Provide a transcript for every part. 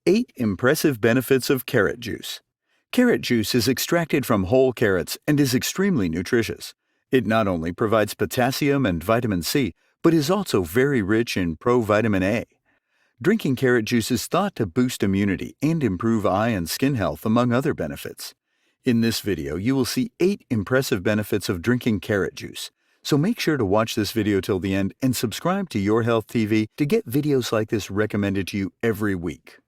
8 Impressive Benefits of Carrot Juice. Carrot juice is extracted from whole carrots and is extremely nutritious. It not only provides potassium and vitamin C, but is also very rich in provitamin A. Drinking carrot juice is thought to boost immunity and improve eye and skin health, among other benefits. In this video, you will see 8 impressive benefits of drinking carrot juice. So make sure to watch this video till the end and subscribe to Your Health TV to get videos like this recommended to you every week.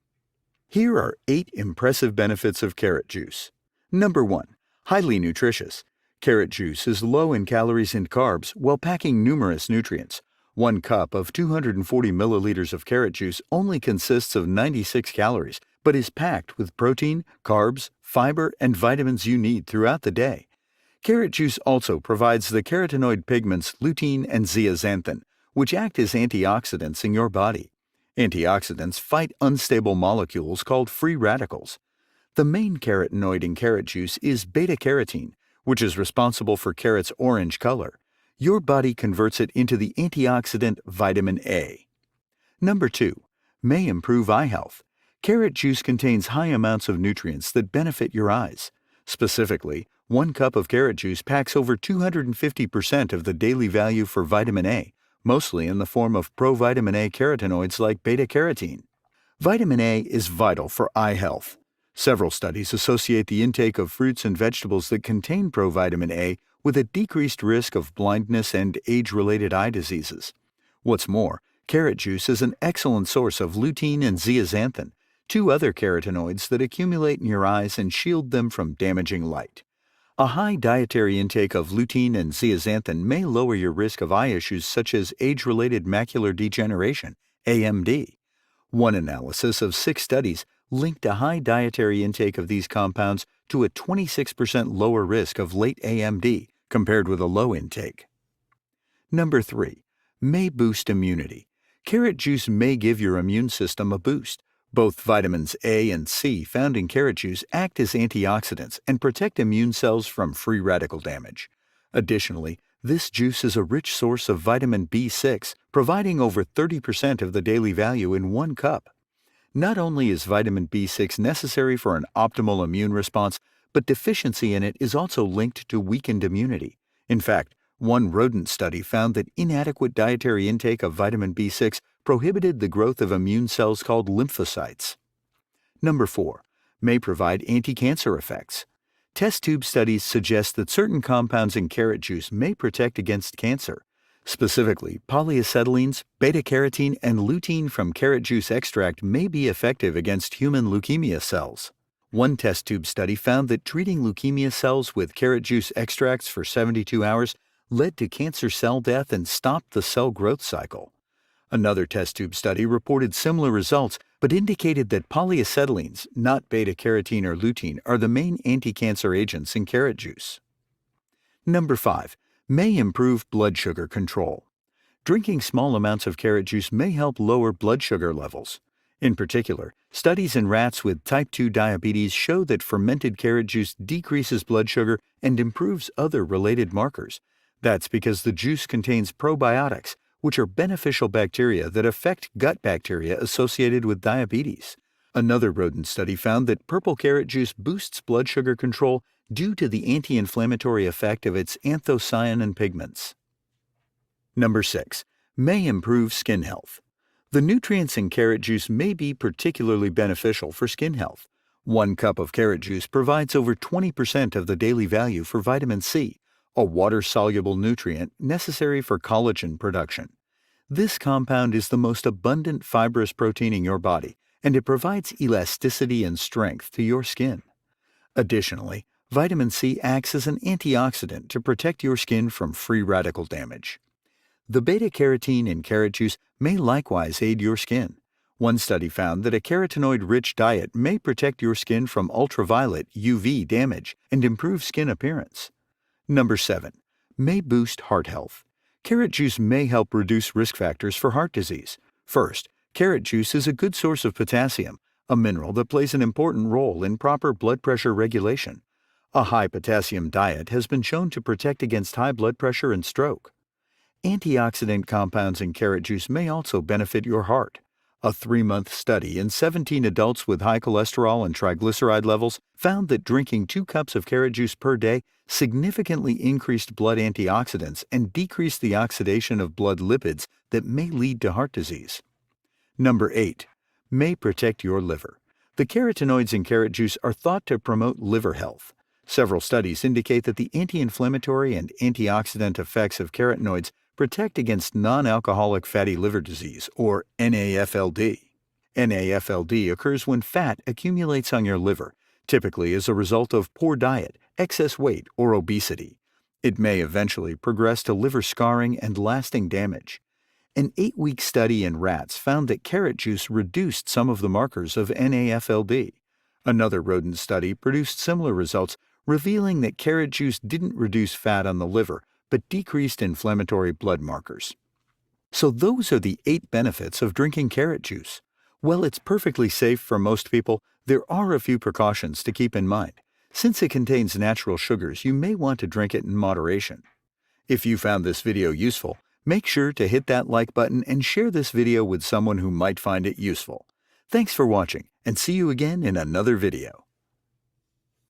Here are 8 impressive benefits of carrot juice. Number 1. Highly nutritious. Carrot juice is low in calories and carbs while packing numerous nutrients. 1 cup of 240 milliliters of carrot juice only consists of 96 calories, but is packed with protein, carbs, fiber, and vitamins you need throughout the day. Carrot juice also provides the carotenoid pigments lutein and zeaxanthin, which act as antioxidants in your body. Antioxidants fight unstable molecules called free radicals. The main carotenoid in carrot juice is beta-carotene, which is responsible for carrot's orange color. Your body converts it into the antioxidant vitamin A. Number 2. May improve eye health. Carrot juice contains high amounts of nutrients that benefit your eyes. Specifically, 1 cup of carrot juice packs over 250% of the daily value for vitamin A, mostly in the form of provitamin A carotenoids like beta-carotene. Vitamin A is vital for eye health. Several studies associate the intake of fruits and vegetables that contain provitamin A with a decreased risk of blindness and age-related eye diseases. What's more, carrot juice is an excellent source of lutein and zeaxanthin, 2 other carotenoids that accumulate in your eyes and shield them from damaging light. A high dietary intake of lutein and zeaxanthin may lower your risk of eye issues such as age-related macular degeneration, AMD. One analysis of 6 studies linked a high dietary intake of these compounds to a 26% lower risk of late AMD compared with a low intake. Number 3. May boost immunity. Carrot juice may give your immune system a boost. Both vitamins A and C found in carrot juice act as antioxidants and protect immune cells from free radical damage. Additionally, this juice is a rich source of vitamin B6, providing over 30% of the daily value in 1 cup. Not only is vitamin B6 necessary for an optimal immune response, but deficiency in it is also linked to weakened immunity. In fact, one rodent study found that inadequate dietary intake of vitamin B6 prohibited the growth of immune cells called lymphocytes. Number 4. May provide anti-cancer effects. Test tube studies suggest that certain compounds in carrot juice may protect against cancer. Specifically, polyacetylenes, beta-carotene, and lutein from carrot juice extract may be effective against human leukemia cells. One test tube study found that treating leukemia cells with carrot juice extracts for 72 hours led to cancer cell death and stopped the cell growth cycle. Another test tube study reported similar results, but indicated that polyacetylenes, not beta-carotene or lutein, are the main anti-cancer agents in carrot juice. Number 5. May improve blood sugar control. Drinking small amounts of carrot juice may help lower blood sugar levels. In particular, studies in rats with type 2 diabetes show that fermented carrot juice decreases blood sugar and improves other related markers. That's because the juice contains probiotics, which are beneficial bacteria that affect gut bacteria associated with diabetes. Another rodent study found that purple carrot juice boosts blood sugar control due to the anti-inflammatory effect of its anthocyanin pigments. Number 6. May improve skin health. The nutrients in carrot juice may be particularly beneficial for skin health. 1 cup of carrot juice provides over 20% of the daily value for vitamin C, a water-soluble nutrient necessary for collagen production. This compound is the most abundant fibrous protein in your body, and it provides elasticity and strength to your skin. Additionally, vitamin C acts as an antioxidant to protect your skin from free radical damage. The beta-carotene in carrot juice may likewise aid your skin. One study found that a carotenoid-rich diet may protect your skin from ultraviolet UV damage and improve skin appearance. Number 7. May boost heart health. Carrot juice may help reduce risk factors for heart disease. First, carrot juice is a good source of potassium, a mineral that plays an important role in proper blood pressure regulation. A high potassium diet has been shown to protect against high blood pressure and stroke. Antioxidant compounds in carrot juice may also benefit your heart. A 3-month study in 17 adults with high cholesterol and triglyceride levels found that drinking 2 cups of carrot juice per day significantly increased blood antioxidants and decreased the oxidation of blood lipids that may lead to heart disease. Number 8. May protect your liver. The carotenoids in carrot juice are thought to promote liver health. Several studies indicate that the anti-inflammatory and antioxidant effects of carotenoids protect against non-alcoholic fatty liver disease, or NAFLD. NAFLD occurs when fat accumulates on your liver, typically as a result of poor diet, excess weight, or obesity. It may eventually progress to liver scarring and lasting damage. An 8-week study in rats found that carrot juice reduced some of the markers of NAFLD. Another rodent study produced similar results, revealing that carrot juice didn't reduce fat on the liver, but decreased inflammatory blood markers. So those are the 8 benefits of drinking carrot juice. While it's perfectly safe for most people, there are a few precautions to keep in mind. Since it contains natural sugars, you may want to drink it in moderation. If you found this video useful, make sure to hit that like button and share this video with someone who might find it useful. Thanks for watching, and see you again in another video.